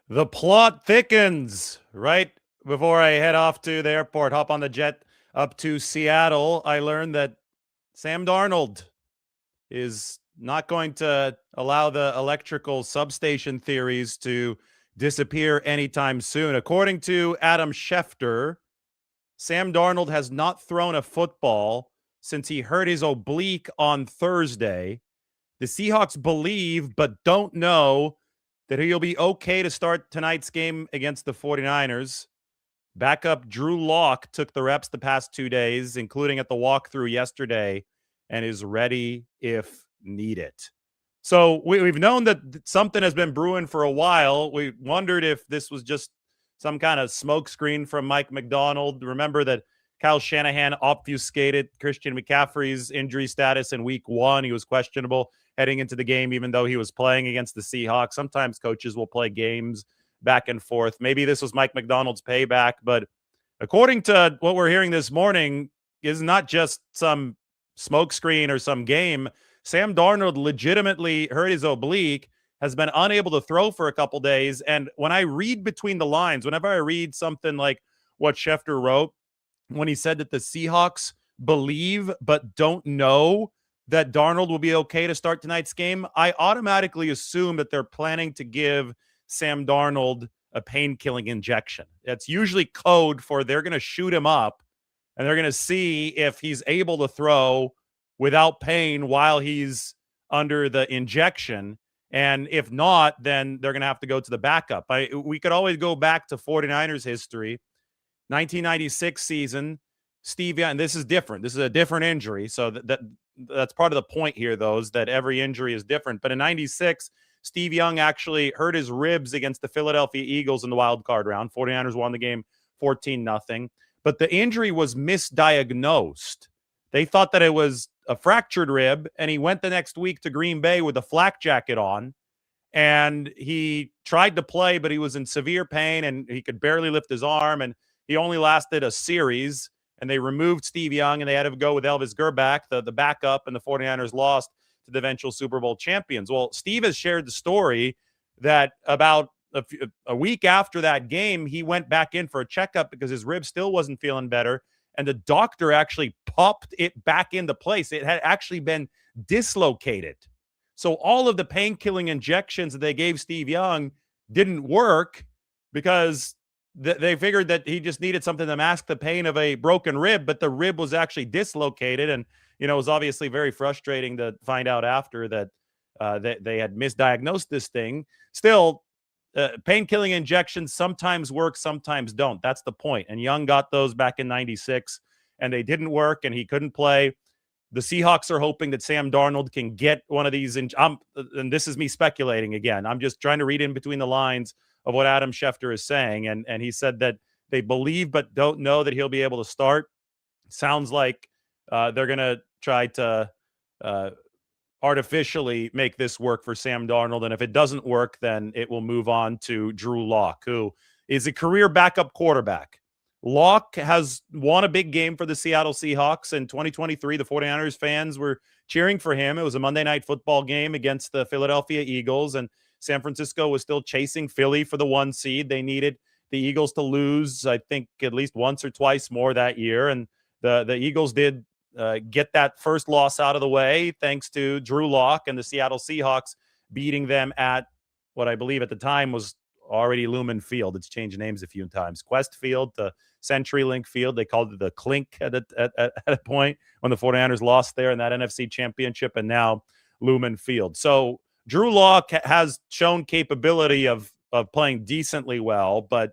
The plot thickens. Right before I head off to the airport, hop on the jet up to Seattle, I learned that Sam Darnold is not going to allow the electrical substation theories to disappear anytime soon. According to Adam Schefter, Sam Darnold has not thrown a football since he hurt his oblique on Thursday. The Seahawks believe but don't know that he'll be okay to start tonight's game against the 49ers. Backup Drew Lock took the reps the past 2 days, including at the walkthrough yesterday, and is ready if needed. So we've known that something has been brewing for a while. We wondered if this was just some kind of smokescreen from Mike McDonald. Remember that Kyle Shanahan obfuscated Christian McCaffrey's injury status in week 1. He was questionable heading into the game, even though he was playing against the Seahawks. Sometimes coaches will play games back and forth. Maybe this was Mike McDonald's payback, but according to what we're hearing this morning, is not just some smokescreen or some game. Sam Darnold legitimately hurt his oblique, has been unable to throw for a couple days. And when I read between the lines, whenever I read something like what Schefter wrote, when he said that the Seahawks believe but don't know that Darnold will be okay to start tonight's game, I automatically assume that they're planning to give Sam Darnold a pain-killing injection. That's usually code for they're going to shoot him up and they're going to see if he's able to throw without pain while he's under the injection. And if not, then they're going to have to go to the backup. We could always go back to 49ers history. 1996 season, Steve Young, and this is different. This is a different injury. So that's part of the point here, though, is that every injury is different. But in 96, Steve Young actually hurt his ribs against the Philadelphia Eagles in the wild card round. 49ers won the game 14-0. But the injury was misdiagnosed. They thought that it was a fractured rib, and he went the next week to Green Bay with a flak jacket on. And he tried to play, but he was in severe pain, and he could barely lift his arm, and he only lasted a series. And they removed Steve Young, and they had to go with Elvis Grbac, the backup, and the 49ers lost to the eventual Super Bowl champions. Well, Steve has shared the story that about a week after that game, he went back in for a checkup because his rib still wasn't feeling better. And the doctor actually popped it back into place. It had actually been dislocated. So all of the pain-killing injections that they gave Steve Young didn't work because they figured that he just needed something to mask the pain of a broken rib, but the rib was actually dislocated. And, it was obviously very frustrating to find out after that they had misdiagnosed this thing. Still, pain-killing injections sometimes work, sometimes don't. That's the point. And Young got those back in 96, and they didn't work, and he couldn't play. The Seahawks are hoping that Sam Darnold can get one of these. And this is me speculating again. I'm just trying to read in between the lines of what Adam Schefter is saying. And he said that they believe but don't know that he'll be able to start. Sounds like they're going to try to artificially make this work for Sam Darnold. And if it doesn't work, then it will move on to Drew Lock, who is a career backup quarterback. Lock has won a big game for the Seattle Seahawks in 2023. The 49ers fans were cheering for him. It was a Monday Night Football game against the Philadelphia Eagles, and San Francisco was still chasing Philly for the 1 seed. They needed the Eagles to lose, I think, at least once or twice more that year, and the Eagles did get that first loss out of the way thanks to Drew Lock and the Seattle Seahawks beating them at what I believe at the time was already Lumen Field. It's changed names a few times. Quest Field to CenturyLink Field. They called it the Clink at a point when the 49ers lost there in that NFC championship, and now Lumen Field. So Drew Lock has shown capability of playing decently well, but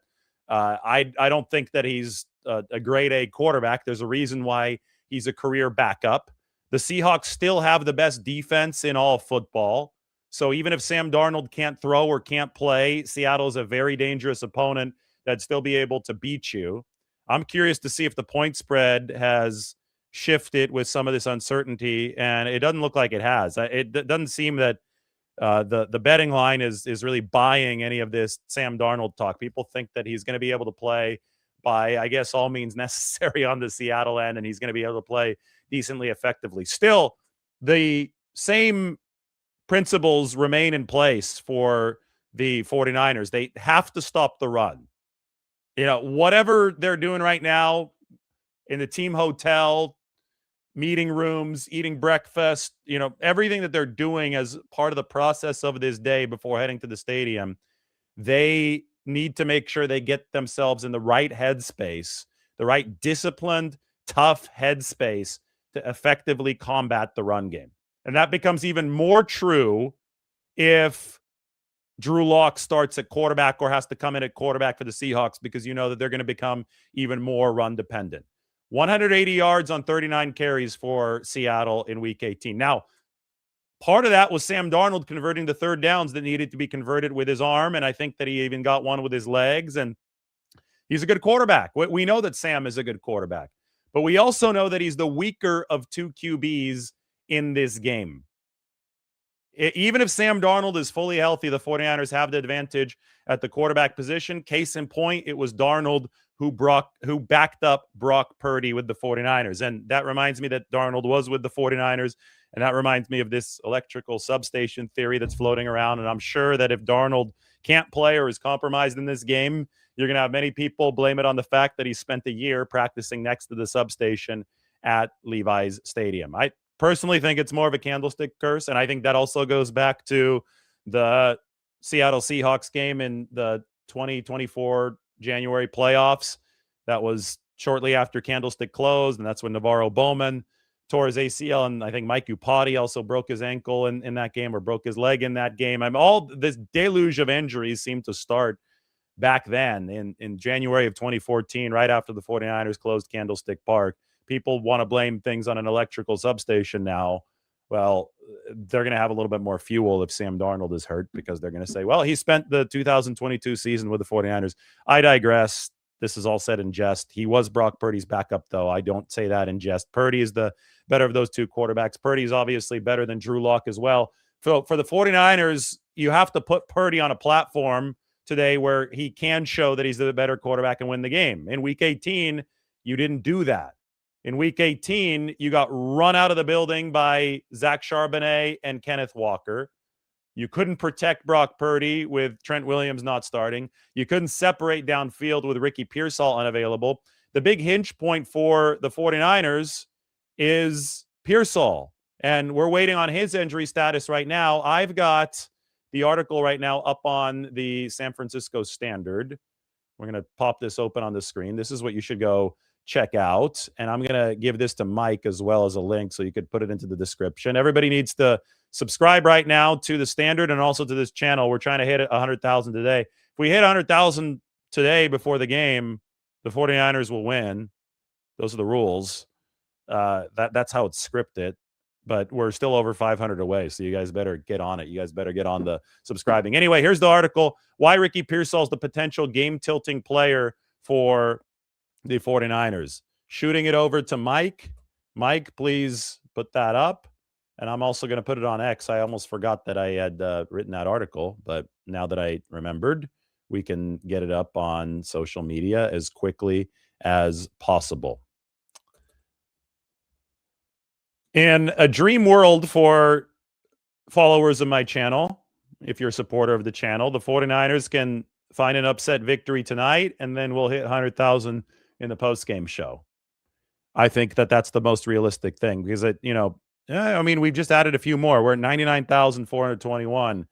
I don't think that he's a grade A quarterback. There's a reason why he's a career backup. The Seahawks still have the best defense in all of football. So even if Sam Darnold can't throw or can't play, Seattle's a very dangerous opponent that'd still be able to beat you. I'm curious to see if the point spread has shifted with some of this uncertainty, and it doesn't look like it has. It doesn't seem that the betting line is really buying any of this Sam Darnold talk. People think that he's going to be able to play by, I guess, all means necessary on the Seattle end, and he's going to be able to play decently effectively. Still, the same principles remain in place for the 49ers. They have to stop the run. You know, whatever they're doing right now in the team hotel, meeting rooms, eating breakfast, you know, everything that they're doing as part of the process of this day before heading to the stadium, they need to make sure they get themselves in the right headspace, the right disciplined, tough headspace to effectively combat the run game. And that becomes even more true if Drew Lock starts at quarterback or has to come in at quarterback for the Seahawks, because you know that they're going to become even more run dependent. 180 yards on 39 carries for Seattle in week 18. Now, part of that was Sam Darnold converting the third downs that needed to be converted with his arm, and I think that he even got one with his legs, and he's a good quarterback. We know that Sam is a good quarterback, but we also know that he's the weaker of two QBs in this game. Even if Sam Darnold is fully healthy, the 49ers have the advantage at the quarterback position. Case in point, it was Darnold who backed up Brock Purdy with the 49ers. And that reminds me that Darnold was with the 49ers. And that reminds me of this electrical substation theory that's floating around. And I'm sure that if Darnold can't play or is compromised in this game, you're going to have many people blame it on the fact that he spent a year practicing next to the substation at Levi's Stadium. I personally think it's more of a candlestick curse, and I think that also goes back to the Seattle Seahawks game in the 2024 January playoffs. That was shortly after Candlestick closed, and that's when Navarro Bowman tore his ACL, and I think Mike Upati also broke his ankle in that game, or broke his leg in that game. All this deluge of injuries seemed to start back then in January of 2014, right after the 49ers closed Candlestick Park. People want to blame things on an electrical substation now. Well, they're going to have a little bit more fuel if Sam Darnold is hurt, because they're going to say, well, he spent the 2022 season with the 49ers. I digress. This is all said in jest. He was Brock Purdy's backup, though. I don't say that in jest. Purdy is the better of those two quarterbacks. Purdy is obviously better than Drew Lock as well. For the 49ers, you have to put Purdy on a platform today where he can show that he's the better quarterback and win the game. In week 18, you didn't do that. In week 18, you got run out of the building by Zach Charbonnet and Kenneth Walker. You couldn't protect Brock Purdy with Trent Williams not starting. You couldn't separate downfield with Ricky Pearsall unavailable. The big hinge point for the 49ers is Pearsall, and we're waiting on his injury status right now. I've got the article right now up on the San Francisco Standard. We're going to pop this open on the screen. This is what you should go check out. And I'm going to give this to Mike as well as a link, so you could put it into the description. Everybody needs to subscribe right now to the Standard and also to this channel. We're trying to hit 100,000 today. If we hit 100,000 today before the game, the 49ers will win. Those are the rules. That's how it's scripted. But we're still over 500 away, so you guys better get on it. You guys better get on the subscribing. Anyway, here's the article. Why Ricky Pearsall is the potential game-tilting player for the 49ers. Shooting it over to Mike. Mike, please put that up. And I'm also going to put it on X. I almost forgot that I had written that article, but now that I remembered, we can get it up on social media as quickly as possible. In a dream world for followers of my channel, if you're a supporter of the channel, the 49ers can find an upset victory tonight, and then we'll hit 100,000 in the post-game show. I think that that's the most realistic thing, because we've just added a few more. We're at 99,421.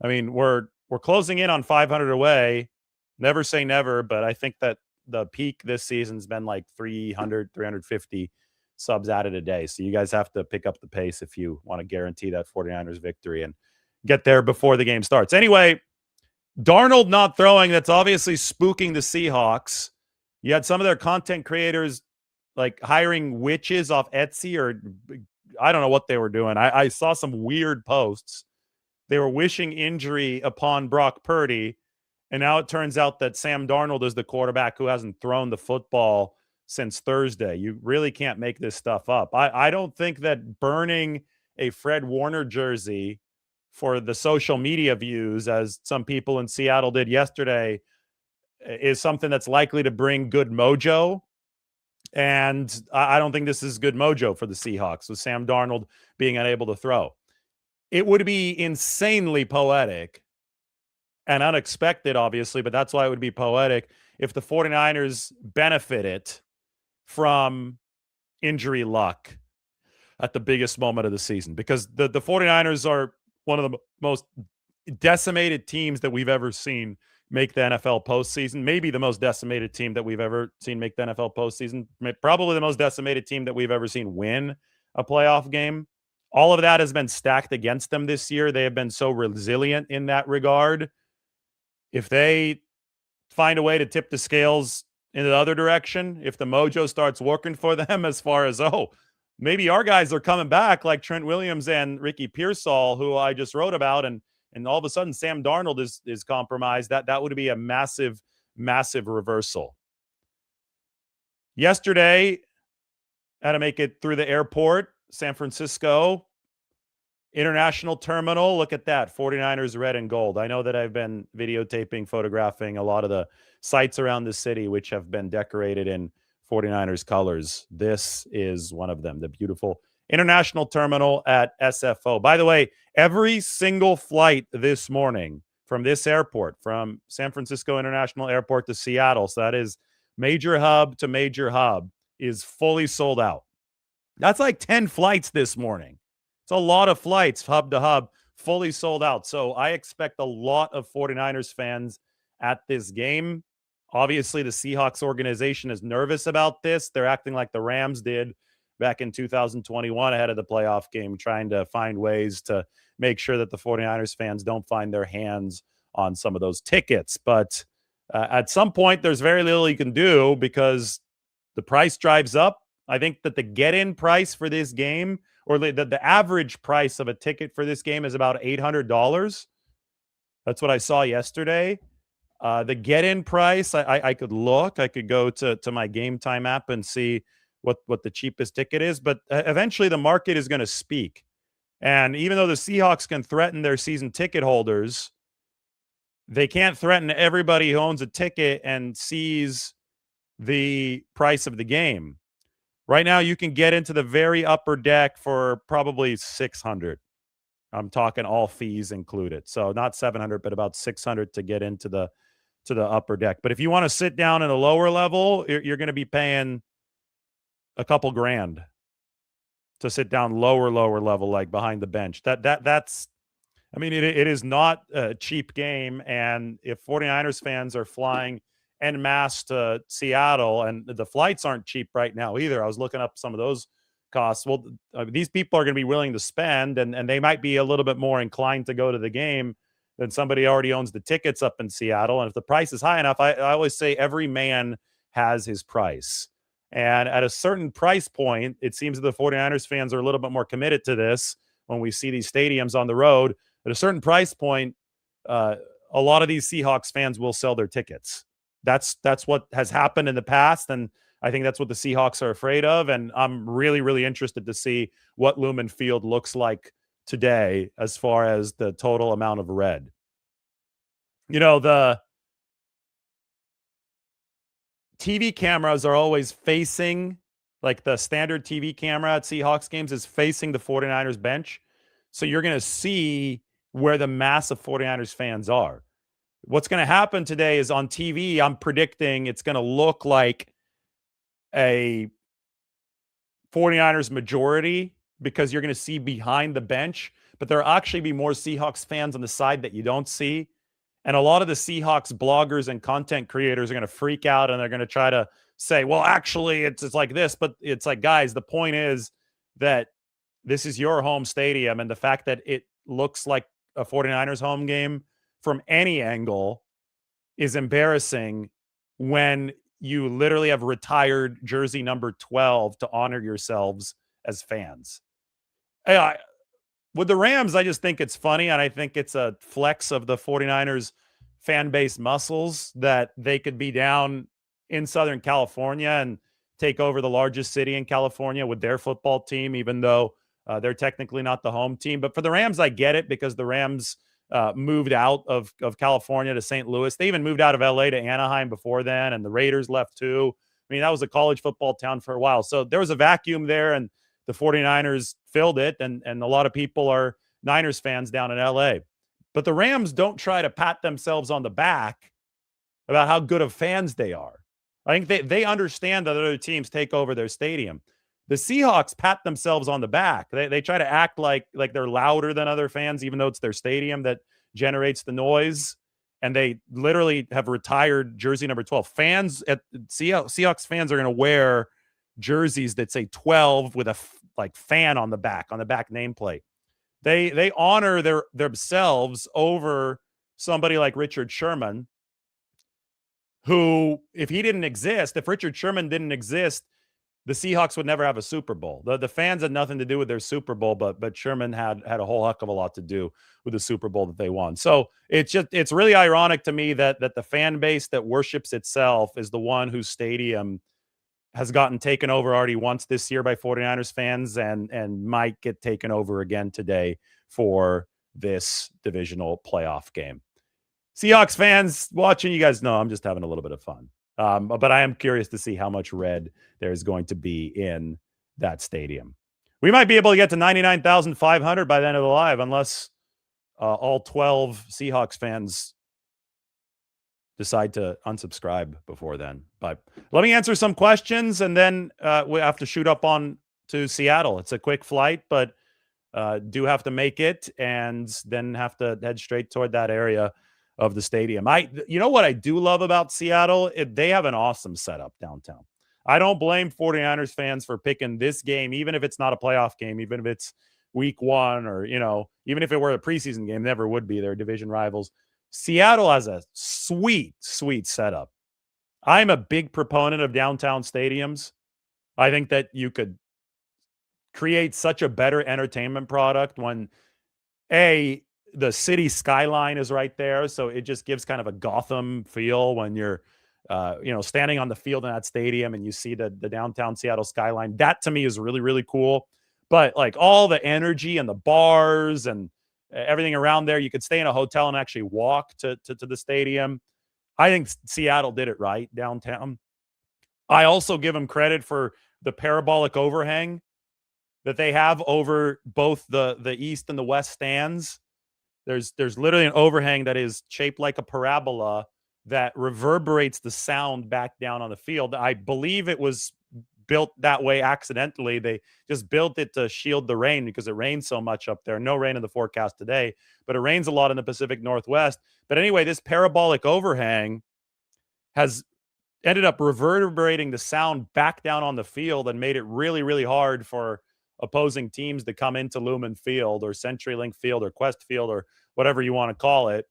I mean, we're closing in on 500 away. Never say never, but I think that the peak this season's been like 300, 350 subs added a day. So you guys have to pick up the pace if you want to guarantee that 49ers victory and get there before the game starts. Anyway, Darnold not throwing, that's obviously spooking the Seahawks. You had some of their content creators like hiring witches off Etsy, or I don't know what they were doing. I saw some weird posts. They were wishing injury upon Brock Purdy, and now it turns out that Sam Darnold is the quarterback who hasn't thrown the football since Thursday. You really can't make this stuff up. I don't think that burning a Fred Warner jersey for the social media views, as some people in Seattle did yesterday, is something that's likely to bring good mojo. And I don't think this is good mojo for the Seahawks, with Sam Darnold being unable to throw. It would be insanely poetic and unexpected, obviously, but that's why it would be poetic if the 49ers benefited from injury luck at the biggest moment of the season, because the 49ers are one of the most decimated teams that we've ever seen make the NFL postseason. Maybe the most decimated team that we've ever seen make the NFL postseason. Probably the most decimated team that we've ever seen win a playoff game. All of that has been stacked against them this year. They have been so resilient in that regard. If they find a way to tip the scales in the other direction, if the mojo starts working for them as far as, oh, maybe our guys are coming back like Trent Williams and Ricky Pearsall, who I just wrote about, and all of a sudden Sam Darnold is compromised, that would be a massive, massive reversal. Yesterday, I had to make it through the airport, San Francisco International Terminal. Look at that, 49ers red and gold. I know that I've been videotaping, photographing a lot of the sites around the city which have been decorated in 49ers colors. This is one of them, the beautiful International Terminal at SFO. By the way, every single flight this morning from this airport, from San Francisco International Airport to Seattle, so that is major hub to major hub, is fully sold out. That's like 10 flights this morning. It's a lot of flights, hub to hub, fully sold out. So I expect a lot of 49ers fans at this game. Obviously, the Seahawks organization is nervous about this. They're acting like the Rams did back in 2021 ahead of the playoff game, trying to find ways to make sure that the 49ers fans don't find their hands on some of those tickets. But at some point, there's very little you can do because the price drives up. I think that the get-in price for this game, or the average price of a ticket for this game, is about $800. That's what I saw yesterday. The get-in price, I could look. I could go to my Game Time app and see what the cheapest ticket is. But eventually the market is going to speak. And even though the Seahawks can threaten their season ticket holders, they can't threaten everybody who owns a ticket and sees the price of the game. Right now, you can get into the very upper deck for probably $600. I'm talking all fees included. So not $700, but about $600 to get into the upper deck. But if you want to sit down in a lower level, you're going to be paying a couple grand to sit down lower level, like behind the bench. That's I mean, it is not a cheap game. And if 49ers fans are flying en masse to Seattle, and the flights aren't cheap right now either. I was looking up some of those costs. Well, these people are going to be willing to spend, and they might be a little bit more inclined to go to the game than somebody who already owns the tickets up in Seattle. And if the price is high enough, I always say every man has his price. And at a certain price point, it seems that the 49ers fans are a little bit more committed to this when we see these stadiums on the road. At a certain price point, a lot of these Seahawks fans will sell their tickets. That's what has happened in the past, and I think that's what the Seahawks are afraid of. And I'm really, really interested to see what Lumen Field looks like today as far as the total amount of red. You know, the TV cameras are always facing, like the standard TV camera at Seahawks games is facing the 49ers bench. So you're going to see where the mass of 49ers fans are. What's going to happen today is on TV, I'm predicting it's going to look like a 49ers majority because you're going to see behind the bench, but there'll actually be more Seahawks fans on the side that you don't see. And a lot of the Seahawks bloggers and content creators are going to freak out, and they're going to try to say, well, actually, it's like this. But it's like, guys, the point is that this is your home stadium, and the fact that it looks like a 49ers home game from any angle is embarrassing when you literally have retired jersey number 12 to honor yourselves as fans. With the Rams, I just think it's funny, and I think it's a flex of the 49ers fan base muscles that they could be down in Southern California and take over the largest city in California with their football team, even though they're technically not the home team. But for the Rams, I get it, because the Rams moved out of California to St. Louis. They even moved out of LA to Anaheim before then, and the Raiders left too. I mean, that was a college football town for a while. So there was a vacuum there, and the 49ers filled it, and a lot of people are Niners fans down in LA. But the Rams don't try to pat themselves on the back about how good of fans they are. I think they understand that other teams take over their stadium. The Seahawks pat themselves on the back. They try to act like they're louder than other fans, even though it's their stadium that generates the noise. And they literally have retired jersey number 12. Fans at Seahawks fans are going to wear jerseys that say 12 with a fan on the back nameplate. They honor themselves over somebody like Richard Sherman, who, if Richard Sherman didn't exist, the Seahawks would never have a Super Bowl. The fans had nothing to do with their Super Bowl, but Sherman had a whole heck of a lot to do with the Super Bowl that they won. So it's really ironic to me that the fan base that worships itself is the one whose stadium has gotten taken over already once this year by 49ers fans and might get taken over again today for this divisional playoff game. Seahawks fans watching, you guys know I'm just having a little bit of fun. But I am curious to see how much red there's going to be in that stadium. We might be able to get to 99,500 by the end of the live, unless all 12 Seahawks fans decide to unsubscribe before then. But let me answer some questions, and then we have to shoot up on to Seattle. It's a quick flight, but do have to make it, and then have to head straight toward that area of the stadium. You know what I do love about Seattle? They have an awesome setup downtown. I don't blame 49ers fans for picking this game, even if it's not a playoff game, even if it's week one, or, even if it were a preseason game, never would be. They're division rivals. Seattle has a sweet, sweet setup. I'm a big proponent of downtown stadiums. I think that you could create such a better entertainment product when, the city skyline is right there, so it just gives kind of a Gotham feel when you're, standing on the field in that stadium and you see the downtown Seattle skyline. That to me is really, really cool. But all the energy and the bars and everything around there, you could stay in a hotel and actually walk to the stadium. I think Seattle did it right downtown. I also give them credit for the parabolic overhang that they have over both the east and the west stands. There's literally an overhang that is shaped like a parabola that reverberates the sound back down on the field. I believe it was built that way accidentally. They just built it to shield the rain because it rains so much up there. No rain in the forecast today, but it rains a lot in the Pacific Northwest. But anyway, this parabolic overhang has ended up reverberating the sound back down on the field and made it really, really hard for opposing teams to come into Lumen Field or CenturyLink Field or Quest Field or whatever you want to call it.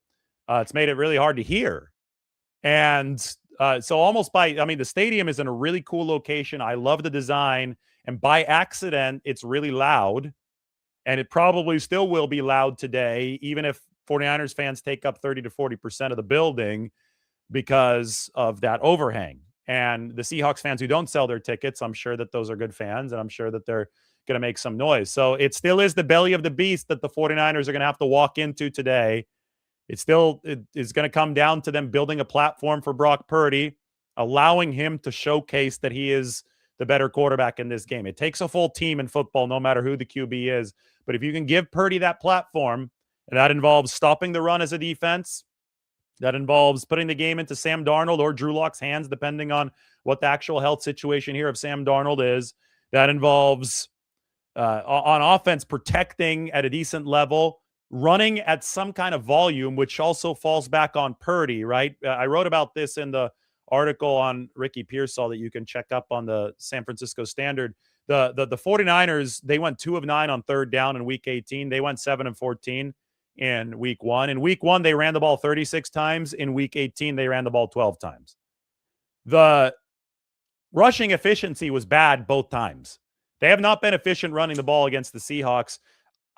It's made it really hard to hear. And so the stadium is in a really cool location. I love the design. And by accident, it's really loud. And it probably still will be loud today, even if 49ers fans take up 30 to 40% of the building because of that overhang. And the Seahawks fans who don't sell their tickets, I'm sure that those are good fans, and I'm sure that they're going to make some noise. So it still is the belly of the beast that the 49ers are going to have to walk into today. It is going to come down to them building a platform for Brock Purdy, allowing him to showcase that he is the better quarterback in this game. It takes a full team in football, no matter who the QB is. But if you can give Purdy that platform, and that involves stopping the run as a defense, that involves putting the game into Sam Darnold or Drew Lock's hands, depending on what the actual health situation here of Sam Darnold is. That involves on offense protecting at a decent level, running at some kind of volume, which also falls back on Purdy, right? I wrote about this in the article on Ricky Pearsall that you can check up on the San Francisco Standard. The 49ers, they went 2 of 9 on third down in week 18. They went 7 of 14 in week 1. In week 1, they ran the ball 36 times. In week 18, they ran the ball 12 times. The rushing efficiency was bad both times. They have not been efficient running the ball against the Seahawks.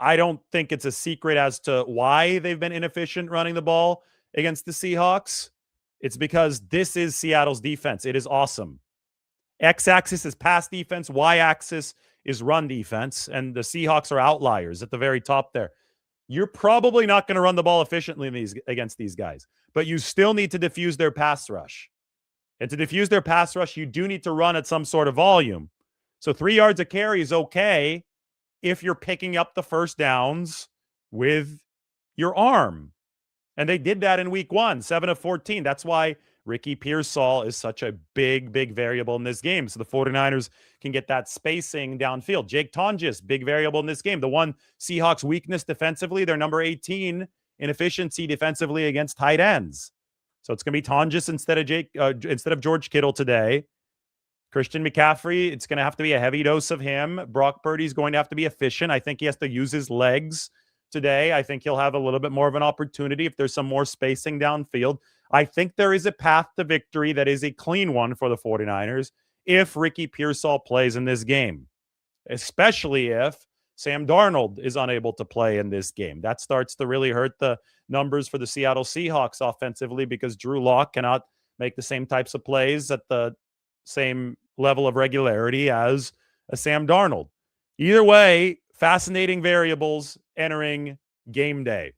I don't think it's a secret as to why they've been inefficient running the ball against the Seahawks. It's because this is Seattle's defense. It is awesome. X-axis is pass defense. Y-axis is run defense. And the Seahawks are outliers at the very top there. You're probably not going to run the ball efficiently against these guys, but you still need to diffuse their pass rush. And to diffuse their pass rush, you do need to run at some sort of volume. So 3 yards a carry is okay if you're picking up the first downs with your arm. And they did that in week 1, 7 of 14. That's why Ricky Pearsall is such a big, big variable in this game. So the 49ers can get that spacing downfield. Jake Tonjes, big variable in this game. The one Seahawks weakness defensively, they're number 18 in efficiency defensively against tight ends. So it's going to be Tonjes instead of George Kittle today. Christian McCaffrey, it's going to have to be a heavy dose of him. Brock Purdy's going to have to be efficient. I think he has to use his legs today. I think he'll have a little bit more of an opportunity if there's some more spacing downfield. I think there is a path to victory that is a clean one for the 49ers if Ricky Pearsall plays in this game, especially if Sam Darnold is unable to play in this game. That starts to really hurt the numbers for the Seattle Seahawks offensively because Drew Lock cannot make the same types of plays at the same level of regularity as a Sam Darnold. Either way, fascinating variables entering game day.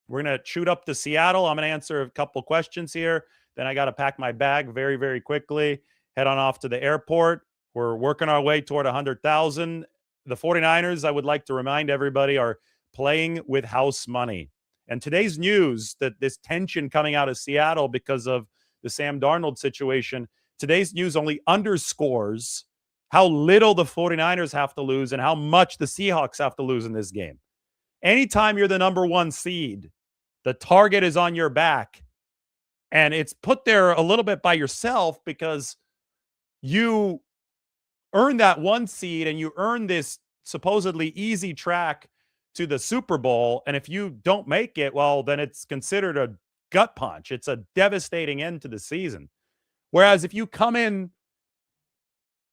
We're going to shoot up to Seattle. I'm going to answer a couple questions here. Then I got to pack my bag very, very quickly, head on off to the airport. We're working our way toward 100,000. The 49ers, I would like to remind everybody, are playing with house money. And today's news, that this tension coming out of Seattle because of the Sam Darnold situation, today's news only underscores how little the 49ers have to lose and how much the Seahawks have to lose in this game. Anytime you're the number 1 seed, the target is on your back. And it's put there a little bit by yourself because you earn that 1 seed and you earn this supposedly easy track to the Super Bowl. And if you don't make it, well, then it's considered a gut punch. It's a devastating end to the season. Whereas if you come in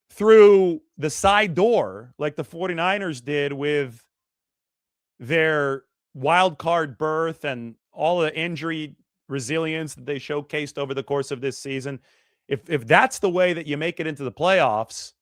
through the side door, like the 49ers did with their wild card berth and all the injury resilience that they showcased over the course of this season, if that's the way that you make it into the playoffs,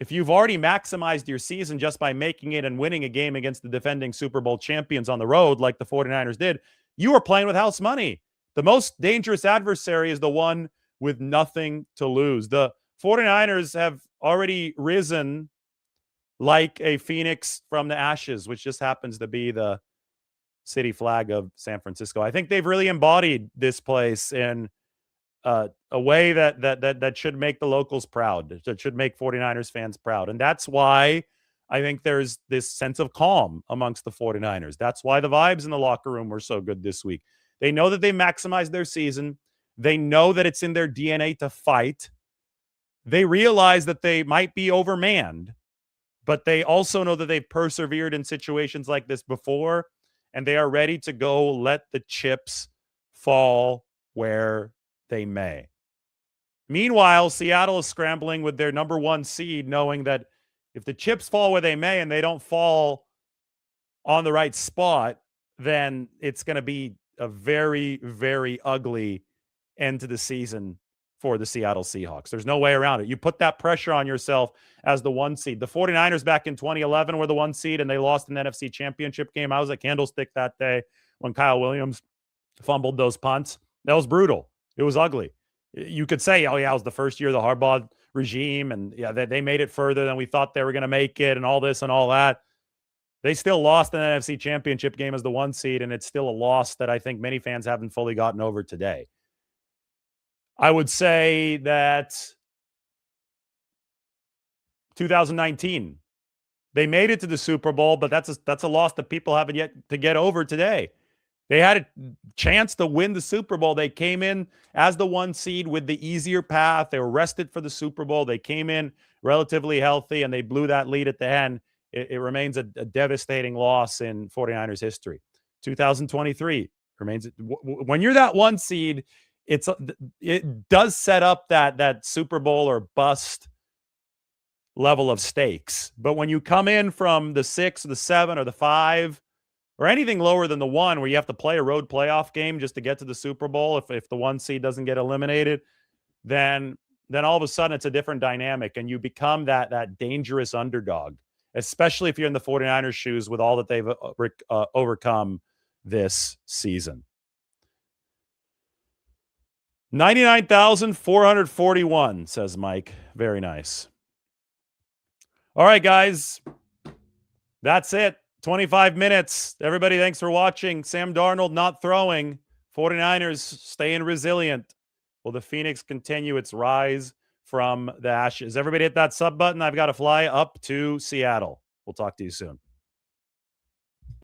if you've already maximized your season just by making it and winning a game against the defending Super Bowl champions on the road like the 49ers did, you are playing with house money. The most dangerous adversary is the one with nothing to lose. The 49ers have already risen like a phoenix from the ashes, which just happens to be the city flag of San Francisco. I think they've really embodied this place in a way that should make the locals proud, that should make 49ers fans proud. And that's why I think there's this sense of calm amongst the 49ers. That's why the vibes in the locker room were so good this week. They know that they maximized their season. They know that it's in their DNA to fight. They realize that they might be overmanned, but they also know that they've persevered in situations like this before, and they are ready to go let the chips fall where they may. Meanwhile, Seattle is scrambling with their number 1 seed, knowing that if the chips fall where they may and they don't fall on the right spot, then it's going to be a very, very ugly end to the season for the Seattle Seahawks. There's no way around it. You put that pressure on yourself as the 1 seed. The 49ers back in 2011 were the 1 seed, and they lost an NFC championship game. I was at Candlestick that day when Kyle Williams fumbled those punts. That was brutal. It was ugly. You could say, oh, yeah, it was the first year of the Harbaugh regime, and yeah, they made it further than we thought they were going to make it and all this and all that. They still lost an NFC championship game as the 1 seed, and it's still a loss that I think many fans haven't fully gotten over today. I would say that 2019, they made it to the Super Bowl, but that's a loss that people haven't yet to get over today. They had a chance to win the Super Bowl. They came in as the 1 seed with the easier path. They were rested for the Super Bowl. They came in relatively healthy, and they blew that lead at the end. It remains a devastating loss in 49ers history. 2023 remains – when you're that 1 seed – it does set up that Super Bowl or bust level of stakes. But when you come in from the 6 or the 7 or the 5 or anything lower than the 1 where you have to play a road playoff game just to get to the Super Bowl, if the 1 seed doesn't get eliminated, then all of a sudden it's a different dynamic and you become that dangerous underdog, especially if you're in the 49ers shoes with all that they've overcome this season. 99,441, says Mike. Very nice. All right, guys. That's it. 25 minutes. Everybody, thanks for watching. Sam Darnold not throwing. 49ers staying resilient. Will the Phoenix continue its rise from the ashes? Everybody hit that sub button. I've got to fly up to Seattle. We'll talk to you soon.